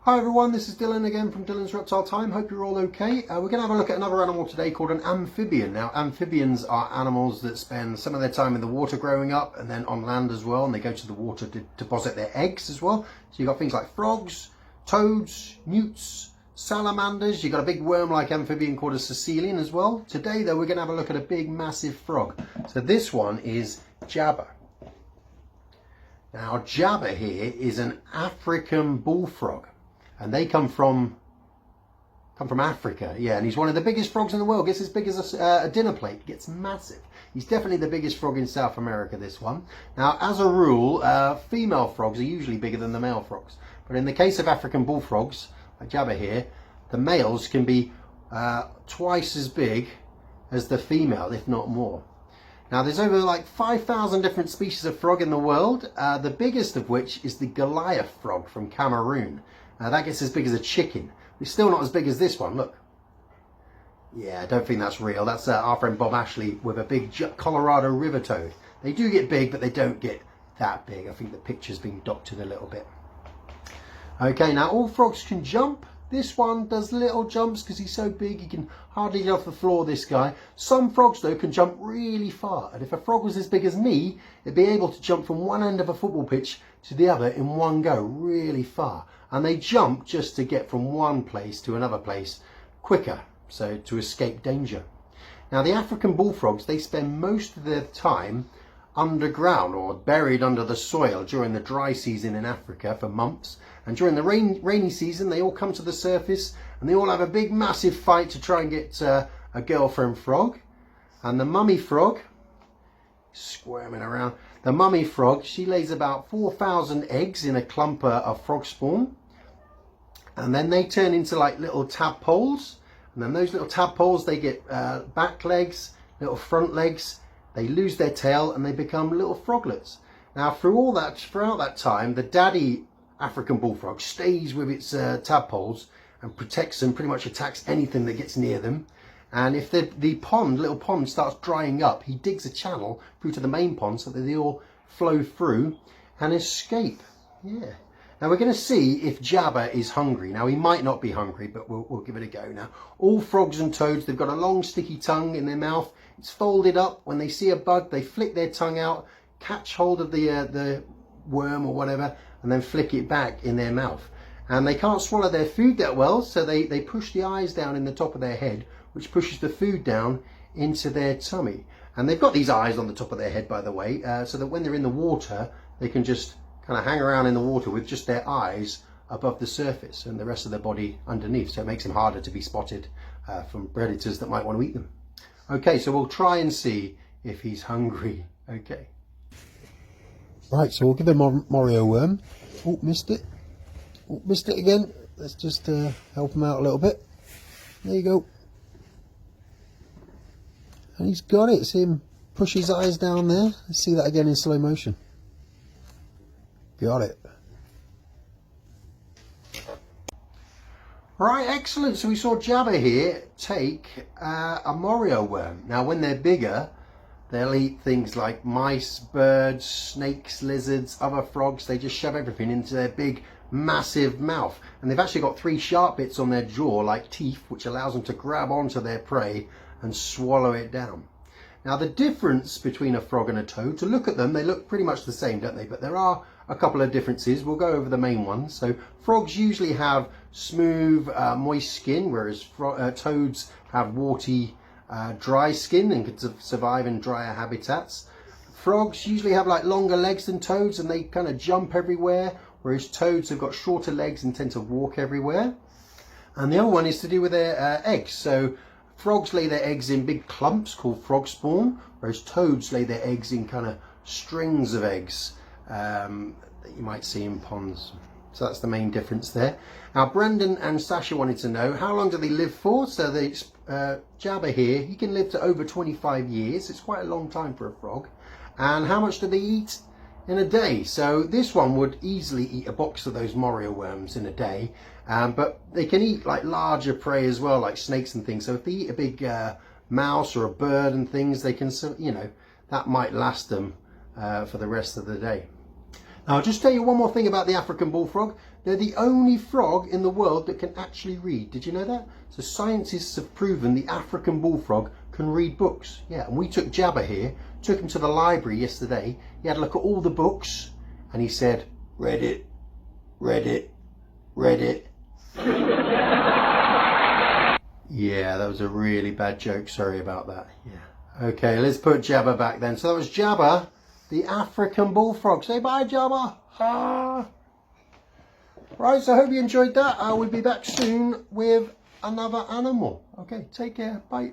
Hi everyone, this is Dylan again from Dylan's Reptile Time. Hope you're all okay. We're going to have a look at another animal today called an amphibian. Now, amphibians are animals that spend some of their time in the water growing up and then on land as well, and they go to the water to deposit their eggs as well. So you've got things like frogs, toads, newts, salamanders. You've got a big worm-like amphibian called a caecilian as well. Today, though, we're going to have a look at a big, massive frog. So this one is Jabba. Now, Jabba here is an African bullfrog. And they come from Africa, yeah. And he's one of the biggest frogs in the world. Gets as big as a dinner plate. Gets massive. He's definitely the biggest frog in South America, this one. Now, as a rule, female frogs are usually bigger than the male frogs. But in the case of African bullfrogs, like Jabba here, the males can be twice as big as the female, if not more. Now, there's over like 5,000 different species of frog in the world. The biggest of which is the Goliath frog from Cameroon. That gets as big as a chicken. It's still not as big as this one, look. Yeah, I don't think that's real. That's our friend Bob Ashley with a big Colorado river toad. They do get big, but they don't get that big. I think the picture's been doctored a little bit. Okay, now all frogs can jump. This one does little jumps because he's so big he can hardly get off the floor, this guy. Some frogs, though, can jump really far. And if a frog was as big as me, it'd be able to jump from one end of a football pitch to the other in one go, really far. And they jump just to get from one place to another place quicker, so to escape danger. Now, the African bullfrogs, they spend most of their time underground or buried under the soil during the dry season in Africa for months. And during the rainy season, they all come to the surface and they all have a big, massive fight to try and get a girlfriend frog. And the mummy frog, squirming around, the mummy frog, she lays about 4,000 eggs in a clump of frog spawn. And then they turn into like little tadpoles. And then those little tadpoles, they get back legs, little front legs. They lose their tail and they become little froglets. Now, throughout that time, the daddy African bullfrog stays with its tadpoles and protects them, pretty much attacks anything that gets near them. And if the little pond starts drying up, he digs a channel through to the main pond so that they all flow through and escape. Yeah. Now we're going to see if Jabba is hungry. Now he might not be hungry, but we'll give it a go now. All frogs and toads, they've got a long sticky tongue in their mouth. It's folded up. When they see a bug, they flick their tongue out, catch hold of the worm or whatever, and then flick it back in their mouth. And they can't swallow their food that well, so they push the eyes down in the top of their head, which pushes the food down into their tummy. And they've got these eyes on the top of their head, by the way, so that when they're in the water, they can just kind of hang around in the water with just their eyes above the surface and the rest of their body underneath. So it makes them harder to be spotted from predators that might want to eat them. Okay, so we'll try and see if he's hungry. Okay. Right, so we'll give him a Mario worm. Oh, missed it. Oh, missed it again. Let's just help him out a little bit. There you go. And he's got it. See him push his eyes down there. Let's see that again in slow motion. Got it. Right, excellent. So we saw Jabba here take a Mario worm. Now, when they're bigger, they'll eat things like mice, birds, snakes, lizards, other frogs. They just shove everything into their big, massive mouth. And they've actually got 3 sharp bits on their jaw, like teeth, which allows them to grab onto their prey and swallow it down. Now, the difference between a frog and a toad, to look at them, they look pretty much the same, don't they? But there are a couple of differences. We'll go over the main ones. So frogs usually have smooth, moist skin, whereas toads have warty, dry skin and can survive in drier habitats. Frogs usually have like longer legs than toads and they kind of jump everywhere, whereas toads have got shorter legs and tend to walk everywhere. And the other one is to do with their eggs. So frogs lay their eggs in big clumps called frog spawn, whereas toads lay their eggs in kind of strings of eggs that you might see in ponds. So that's the main difference there. Now, Brendan and Sasha wanted to know, how long do they live for? So Jabba here, he can live to over 25 years. It's quite a long time for a frog. And how much do they eat in a day? So this one would easily eat a box of those Mario worms in a day. But they can eat like larger prey as well, like snakes and things. So if they eat a big mouse or a bird and things, they can, you know, that might last them for the rest of the day. Now, I'll just tell you one more thing about the African bullfrog. They're the only frog in the world that can actually read. Did you know that? So scientists have proven the African bullfrog can read books. Yeah, and we took Jabba here, took him to the library yesterday. He had a look at all the books and he said, read it, read it, read it. Yeah, that was a really bad joke. Sorry about that. Yeah. Okay, let's put Jabba back then. So that was Jabba, the African bullfrog. Say bye, Jabba. Ah. Right, so I hope you enjoyed that. I will be back soon with another animal. Okay, take care. Bye.